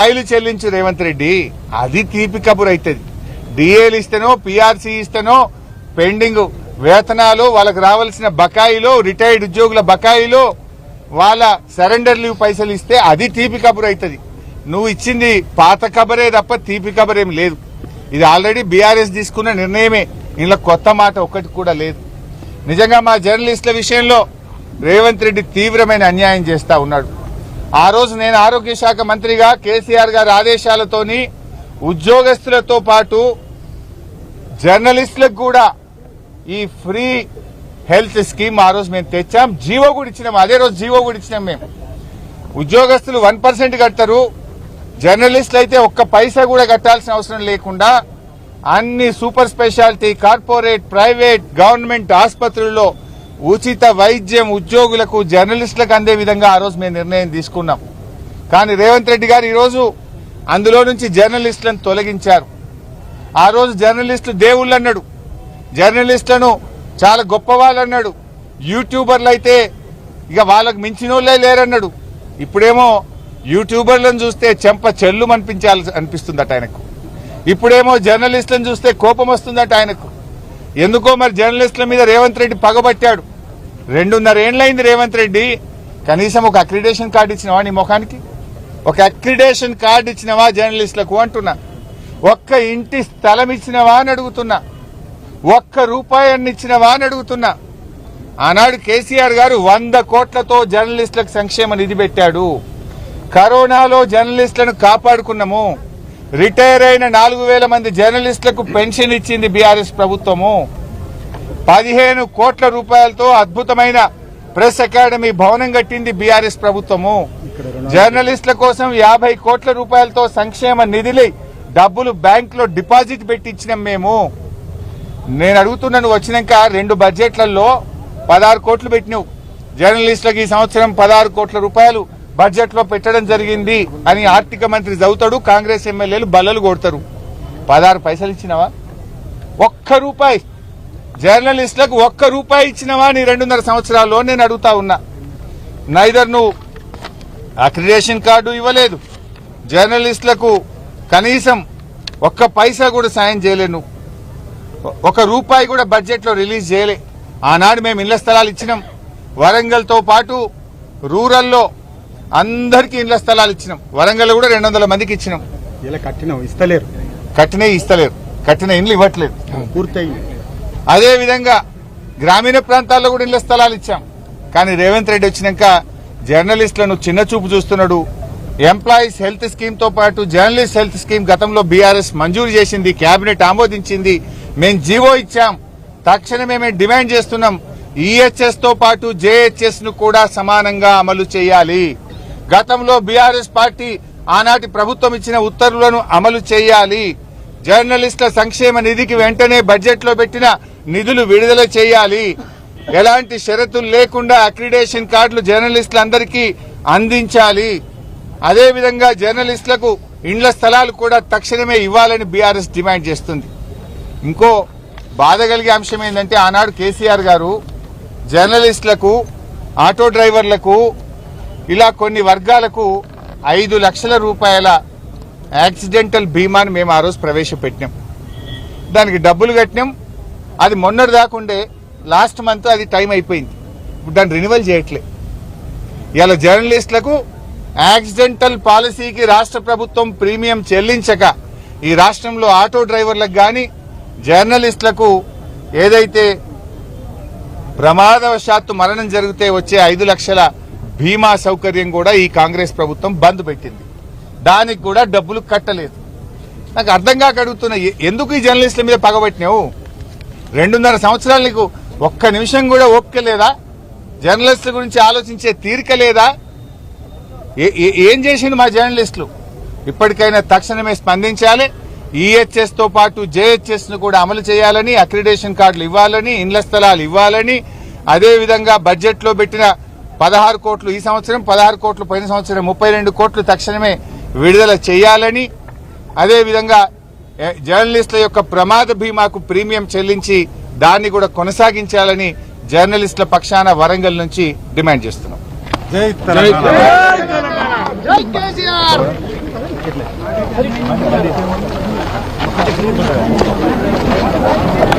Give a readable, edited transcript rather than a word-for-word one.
బకాయిలు చెల్లించు రేవంత్ రెడ్డి, అది తీపి కబురు అవుతుంది. డిఏలు ఇస్తేనో పిఆర్సీ ఇస్తేనో పెండింగ్ వేతనాలు, వాళ్ళకు రావాల్సిన బకాయిలు, రిటైర్డ్ ఉద్యోగుల బకాయిలు, వాళ్ళ సరెండర్ లీవ్ పైసలు ఇస్తే అది తీపి కబురు అవుతుంది. నువ్వు ఇచ్చింది పాత కబరే తప్ప తీపి కబరేం లేదు. ఇది ఆల్రెడీ బీఆర్ఎస్ తీసుకున్న నిర్ణయమే, ఇందులో కొత్త మాట ఒక్కటి కూడా లేదు. నిజంగా మా జర్నలిస్టుల విషయంలో రేవంత్ రెడ్డి తీవ్రమైన అన్యాయం చేస్తా ఉన్నాడు. ఆ రోజు నేను ఆరోగ్య శాఖ మంత్రిగా కేసీఆర్ గారి ఆదేశాలతోని ఉద్యోగస్తులతో పాటు జర్నలిస్టులకు కూడా ఈ ఫ్రీ హెల్త్ స్కీమ్ ఆ రోజు మేము తెచ్చాం. జీవో కూడా ఇచ్చినాం, అదే రోజు జీవో కూడా ఇచ్చినాం. మేము ఉద్యోగస్తులు 1% కడతారు, జర్నలిస్టులు అయితే ఒక్క పైసా కూడా కట్టాల్సిన అవసరం లేకుండా అన్ని super speciality, corporate, private, government ఆసుపత్రుల్లో ఉచిత వైద్యం ఉద్యోగులకు, జర్నలిస్టులకు అందే విధంగా ఆ రోజు మేము నిర్ణయం తీసుకున్నాం. కానీ రేవంత్ రెడ్డి గారు ఈరోజు అందులో నుంచి జర్నలిస్టులను తొలగించారు. ఆ రోజు జర్నలిస్టులు దేవుళ్ళు అన్నాడు, జర్నలిస్టులను చాలా గొప్ప వాళ్ళు అన్నాడు. యూట్యూబర్లు అయితే ఇక వాళ్ళకు మించిన వాళ్ళే లేరన్నాడు. ఇప్పుడేమో యూట్యూబర్లను చూస్తే చెంప చెల్లు అనిపిస్తుందట ఆయనకు. ఇప్పుడేమో జర్నలిస్టులను చూస్తే కోపం వస్తుందట ఆయనకు. ఎందుకో మరి జర్నలిస్టుల మీద రేవంత్ రెడ్డి పగబట్టాడు. 2.5 ఏళ్లైంది రేవంత్ రెడ్డి, కనీసం ఒక అక్రిడేషన్ కార్డు ఇచ్చినవా నీ ముఖానికి? ఒక అక్రిడేషన్ కార్డు ఇచ్చినవా జర్నలిస్టులకు అంటున్నా? ఒక్క ఇంటి స్థలం ఇచ్చినవా అని అడుగుతున్నా? ఒక్క రూపాయి ఇచ్చినవా అని అడుగుతున్నా? ఆనాడు కేసీఆర్ గారు 100 కోట్లతో జర్నలిస్టులకు సంక్షేమ నిధి పెట్టాడు. కరోనాలో జర్నలిస్టులను కాపాడుకున్నాము. రిటైర్ అయిన 4,000 మంది జర్నలిస్టులకు పెన్షన్ ఇచ్చింది బీఆర్ఎస్ ప్రభుత్వము. 15 కోట్ల రూపాయలతో అద్భుతమైన ప్రెస్ అకాడమీ భవనం కట్టింది బీఆర్ఎస్ ప్రభుత్వము. జర్నలిస్టుల కోసం 50 కోట్ల రూపాయలతో సంక్షేమ నిధులు డబ్బులు బ్యాంకులో డిపాజిట్ పెట్టించినాం మేము. నేను అడుగుతున్నా, నువ్వు వచ్చినాక 2 బడ్జెట్లలో 16 కోట్లు పెట్టినావు జర్నలిస్టులకు. ఈ సంవత్సరం 16 కోట్ల రూపాయలు బడ్జెట్ లో పెట్టడం జరిగింది అని ఆర్థిక మంత్రి చదువుతాడు, కాంగ్రెస్ ఎమ్మెల్యేలు బల్లలు కొడతారు. 16 పైసలు ఇచ్చినవా? ఒక్క రూపాయి జర్నలిస్టులకు ఒక్క రూపాయి ఇచ్చినవా నీ 2.5 సంవత్సరాల్లో? నేను అడుగుతా ఉన్నా. నైదర్ నువ్వు అక్రిడేషన్ కార్డు ఇవ్వలేదు, జర్నలిస్టులకు కనీసం ఒక్క పైసా కూడా సాయం చేయలేను, ఒక రూపాయి కూడా బడ్జెట్ లో రిలీజ్ చేయలే. ఆనాడు మేము ఇళ్ల స్థలాలు ఇచ్చినాం. వరంగల్ తో పాటు రూరల్లో అందరికీ ఇళ్ల స్థలాలు ఇచ్చినాం. వరంగల్ కూడా 200 మందికి ఇచ్చినాం. కట్టిన ఇండ్లు ఇవ్వట్లేదు పూర్తయింది. అదే విధంగా గ్రామీణ ప్రాంతాల్లో కూడా ఇళ్ల స్థలాలు ఇచ్చాం. కానీ రేవంత్ రెడ్డి వచ్చినాక జర్నలిస్టులను చిన్న చూపు చూస్తున్నాడు. ఎంప్లాయీస్ హెల్త్ స్కీమ్ తో పాటు జర్నలిస్ట్ హెల్త్ స్కీమ్ గతంలో బీఆర్ఎస్ మంజూరు చేసింది, కేబినెట్ ఆమోదించింది, మేము జీవో ఇచ్చాం. తక్షణమే మేము డిమాండ్ చేస్తున్నాం, ఈహెచ్ఎస్ తో పాటు జేహెచ్ఎస్ ను కూడా సమానంగా అమలు చేయాలి. గతంలో బీఆర్ఎస్ పార్టీ ఆనాటి ప్రభుత్వం ఇచ్చిన ఉత్తర్వులను అమలు చేయాలి. జర్నలిస్టుల సంక్షేమ నిధికి వెంటనే బడ్జెట్ లో పెట్టిన నిధులు విడుదల చేయాలి. ఎలాంటి షరతులు లేకుండా అక్రిడేషన్ కార్డులు జర్నలిస్టులందరికీ అందించాలి. అదేవిధంగా జర్నలిస్టులకు ఇండ్ల స్థలాలు కూడా తక్షణమే ఇవ్వాలని బీఆర్ఎస్ డిమాండ్ చేస్తుంది. ఇంకో బాధ కలిగే అంశం ఏంటంటే, ఆనాడు కేసీఆర్ గారు జర్నలిస్టులకు, ఆటో డ్రైవర్లకు, ఇలా కొన్ని వర్గాలకు 5 లక్షల రూపాయల యాక్సిడెంటల్ బీమాను మేము ఆ రోజు ప్రవేశపెట్టినాం. దానికి డబ్బులు కట్టినాం. అది మొన్నటి దాకుండే, లాస్ట్ మంత్ అది టైం అయిపోయింది. ఇప్పుడు దాన్ని రెన్యువల్ చేయట్లే. ఇలా జర్నలిస్టులకు యాక్సిడెంటల్ పాలసీకి రాష్ట్ర ప్రభుత్వం ప్రీమియం చెల్లించక ఈ రాష్ట్రంలో ఆటో డ్రైవర్లకు గాని జర్నలిస్టులకు ఏదైతే ప్రమాదవశాత్తు మరణం జరిగితే వచ్చే 5 లక్షల బీమా సౌకర్యం కూడా ఈ కాంగ్రెస్ ప్రభుత్వం బంద్ పెట్టింది. దానికి కూడా డబ్బులు కట్టలేదు. నాకు అర్థం కాక అడుగుతున్నా, ఎందుకు ఈ జర్నలిస్టుల మీద పగబట్టినావు? 2.5 సంవత్సరాలు నీకు ఒక్క నిమిషం కూడా ఓపిక లేదా? జర్నలిస్టుల గురించి ఆలోచించే తీరిక లేదా? ఏం చేసిండు మా జర్నలిస్టులు? ఇప్పటికైనా తక్షణమే స్పందించాలి. ఈహెచ్ఎస్ తో పాటు జేహెచ్ఎస్ ను కూడా అమలు చేయాలని, అక్రిడేషన్ కార్డులు ఇవ్వాలని, ఇండ్ల స్థలాలు ఇవ్వాలని, అదేవిధంగా బడ్జెట్ లో పెట్టిన 16 కోట్లు ఈ సంవత్సరం, 16 కోట్లు పోయిన సంవత్సరం, 32 కోట్లు తక్షణమే విడుదల చేయాలని, అదేవిధంగా జర్నలిస్టుల యొక్క ప్రమాద బీమాకు ప్రీమియం చెల్లించి దాన్ని కూడా కొనసాగించాలని జర్నలిస్టుల పక్షాన వరంగల్ నుంచి డిమాండ్ చేస్తున్నాం. జై తెలంగాణ.